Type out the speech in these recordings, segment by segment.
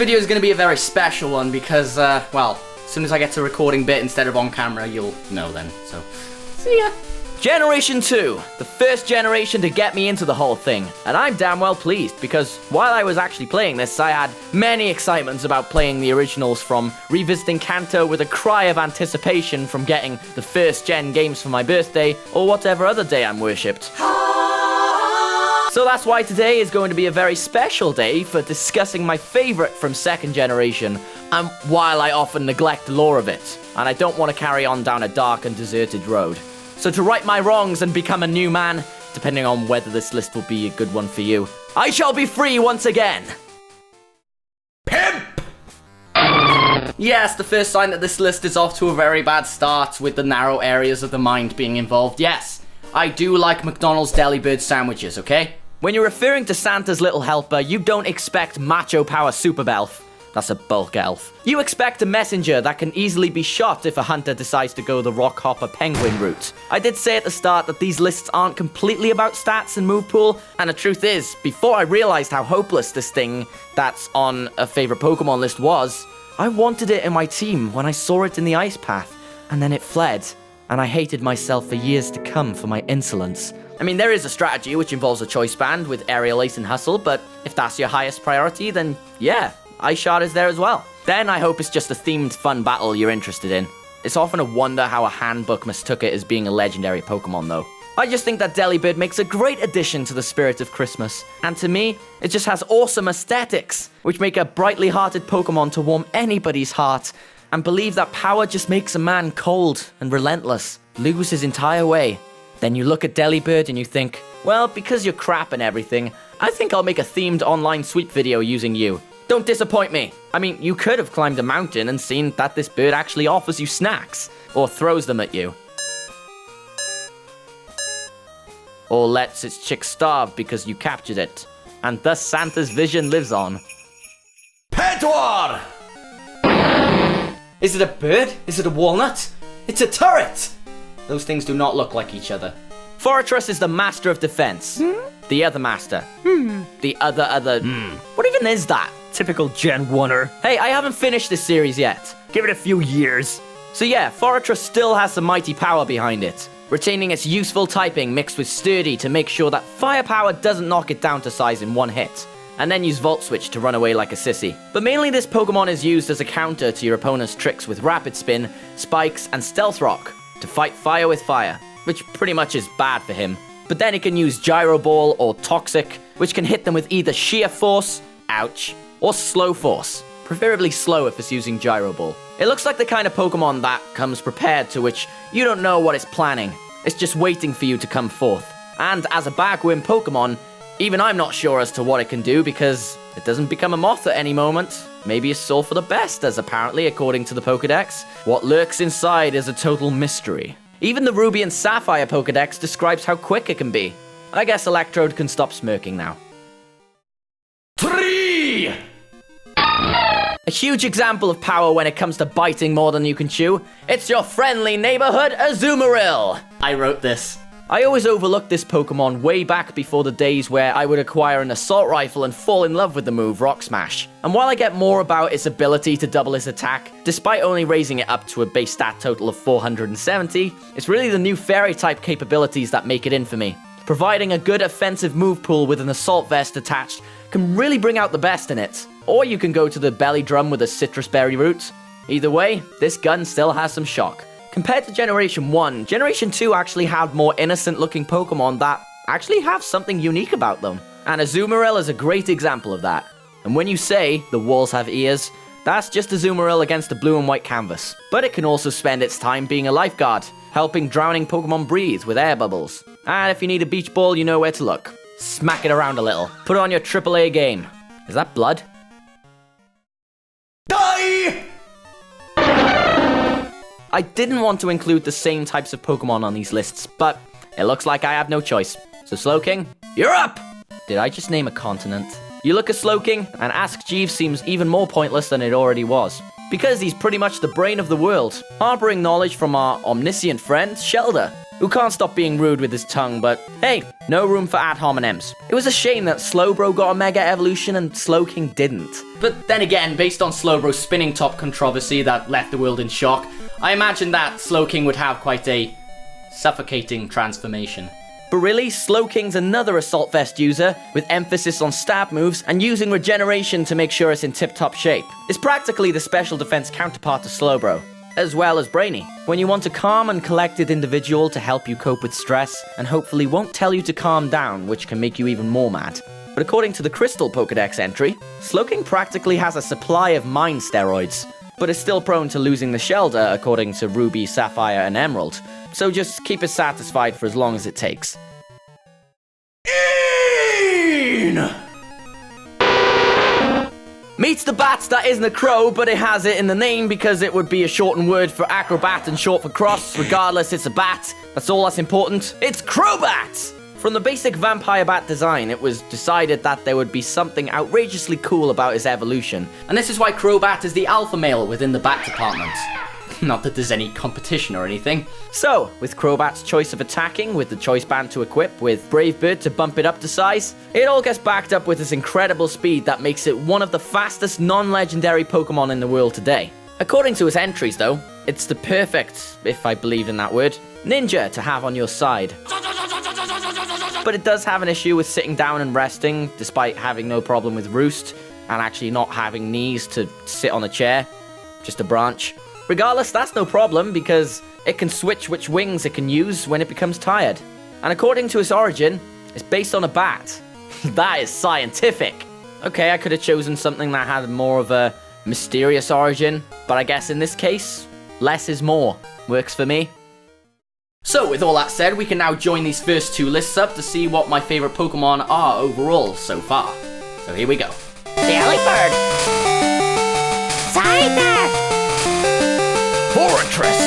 video is going to be a very special one because, well, as soon as I get to recording bit instead of on camera, you'll know then, so see ya. Generation 2, the first generation to get me into the whole thing, and I'm damn well pleased because while I was actually playing this, I had many excitements about playing the originals, from revisiting Kanto with a cry of anticipation from getting the first gen games for my birthday, or whatever other day I'm worshipped. So that's why today is going to be a very special day for discussing my favourite from second generation, and while I often neglect the lore of it, and I don't want to carry on down a dark and deserted road. So to right my wrongs and become a new man, depending on whether this list will be a good one for you, I shall be free once again! Pimp! Yes, the first sign that this list is off to a very bad start, with the narrow areas of the mind being involved. Yes, I do like McDonald's Delibird sandwiches, okay? When you're referring to Santa's little helper, you don't expect macho power super elf. That's a bulk elf. You expect a messenger that can easily be shot if a hunter decides to go the Rockhopper Penguin route. I did say at the start that these lists aren't completely about stats and move pool, and the truth is, before I realized how hopeless this thing that's on a favorite Pokemon list was, I wanted it in my team when I saw it in the ice path, and then it fled, and I hated myself for years to come for my insolence. I mean, there is a strategy which involves a choice band with Aerial Ace and Hustle, but if that's your highest priority, then yeah, Ice Shard is there as well. Then I hope it's just a themed fun battle you're interested in. It's often a wonder how a handbook mistook it as being a legendary Pokemon though. I just think that Delibird makes a great addition to the spirit of Christmas, and to me, it just has awesome aesthetics, which make a brightly hearted Pokemon to warm anybody's heart, and believe that power just makes a man cold and relentless, lose his entire way. Then you look at Delibird and you think, well, because you're crap and everything, I think I'll make a themed online sweep video using you. Don't disappoint me. I mean, you could have climbed a mountain and seen that this bird actually offers you snacks, or throws them at you. Or lets its chick starve because you captured it, and thus Santa's vision lives on. Pedwar! Is it a bird? Is it a walnut? It's a turret! Those things do not look like each other. Fortress is the master of defense. The other master. The other. What even is that? Typical Gen 1er. Hey, I haven't finished this series yet. Give it a few years. So yeah, Fortress still has some mighty power behind it, retaining its useful typing mixed with sturdy to make sure that firepower doesn't knock it down to size in one hit, and then use Volt Switch to run away like a sissy. But mainly this Pokemon is used as a counter to your opponent's tricks with Rapid Spin, Spikes, and Stealth Rock to fight fire with fire, which pretty much is bad for him. But then it can use Gyro Ball or Toxic, which can hit them with either Sheer Force, ouch, or Slow Force, preferably slow if it's using Gyro Ball. It looks like the kind of Pokemon that comes prepared, to which you don't know what it's planning. It's just waiting for you to come forth. And as a Bagwim Pokemon, even I'm not sure as to what it can do because it doesn't become a moth at any moment. Maybe it's all for the best, as apparently, according to the Pokedex, what lurks inside is a total mystery. Even the Ruby and Sapphire Pokedex describes how quick it can be. I guess Electrode can stop smirking now. 3! A huge example of power when it comes to biting more than you can chew. It's your friendly neighborhood Azumarill! I wrote this. I always overlooked this Pokemon way back before the days where I would acquire an assault rifle and fall in love with the move Rock Smash. And while I get more about its ability to double its attack, despite only raising it up to a base stat total of 470, it's really the new Fairy type capabilities that make it in for me. Providing a good offensive move pool with an assault vest attached can really bring out the best in it. Or you can go to the belly drum with a citrus berry root. Either way, this gun still has some shock. Compared to Generation 1, Generation 2 actually had more innocent-looking Pokemon that actually have something unique about them. And Azumarill is a great example of that. And when you say the walls have ears, that's just Azumarill against a blue and white canvas. But it can also spend its time being a lifeguard, helping drowning Pokemon breathe with air bubbles. And if you need a beach ball, you know where to look. Smack it around a little. Put it on your AAA game. Is that blood? Die! I didn't want to include the same types of Pokemon on these lists, but it looks like I have no choice. So Slowking, you're up! Did I just name a continent? You look at Slowking, and Ask Jeeves seems even more pointless than it already was, because he's pretty much the brain of the world, harboring knowledge from our omniscient friend, Shelder. who can't stop being rude with his tongue, but hey, no room for ad hominems. It was a shame that Slowbro got a Mega Evolution and Slowking didn't. But then again, based on Slowbro's spinning top controversy that left the world in shock, I imagine that Slowking would have quite a suffocating transformation. But really, Slowking's another Assault Vest user, with emphasis on stab moves and using regeneration to make sure it's in tip-top shape. It's practically the special defense counterpart to Slowbro, as well as Brainy, when you want a calm and collected individual to help you cope with stress, and hopefully won't tell you to calm down, which can make you even more mad. But according to the Crystal Pokédex entry, Slowking practically has a supply of mind steroids, but is still prone to losing the Shelder according to Ruby, Sapphire, and Emerald, so just keep it satisfied for as long as it takes. Meets the bats that isn't a crow, but it has it in the name because it would be a shortened word for acrobat and short for cross. Regardless, it's a bat. That's all that's important. It's CrowBat! From the basic vampire bat design, it was decided that there would be something outrageously cool about his evolution. And this is why CrowBat is the alpha male within the bat department. Not that there's any competition or anything. So, with CrowBat's choice of attacking, with the choice band to equip, with Brave Bird to bump it up to size, it all gets backed up with this incredible speed that makes it one of the fastest non-legendary Pokemon in the world today. According to his entries though, it's the perfect, if I believe in that word, ninja to have on your side. But it does have an issue with sitting down and resting, despite having no problem with roost, and actually not having knees to sit on a chair, just a branch. Regardless, that's no problem, because it can switch which wings it can use when it becomes tired. And according to its origin, it's based on a bat. That is scientific! Okay, I could have chosen something that had more of a mysterious origin, but I guess in this case, less is more. Works for me. So, with all that said, we can now join these first two lists up to see what my favourite Pokemon are overall so far. So here we go. Delibird! Scyther! Fortress!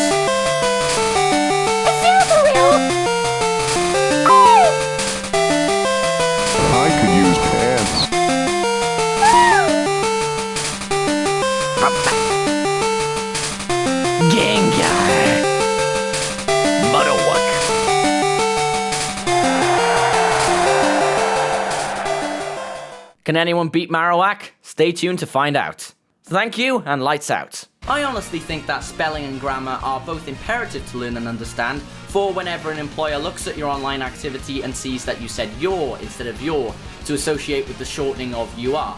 Azumarill! I could use pants. Gengar! Mudowuk! Can anyone beat Marowak? Stay tuned to find out. Thank you, and lights out. I honestly think that spelling and grammar are both imperative to learn and understand, for whenever an employer looks at your online activity and sees that you said your instead of your, to associate with the shortening of you are.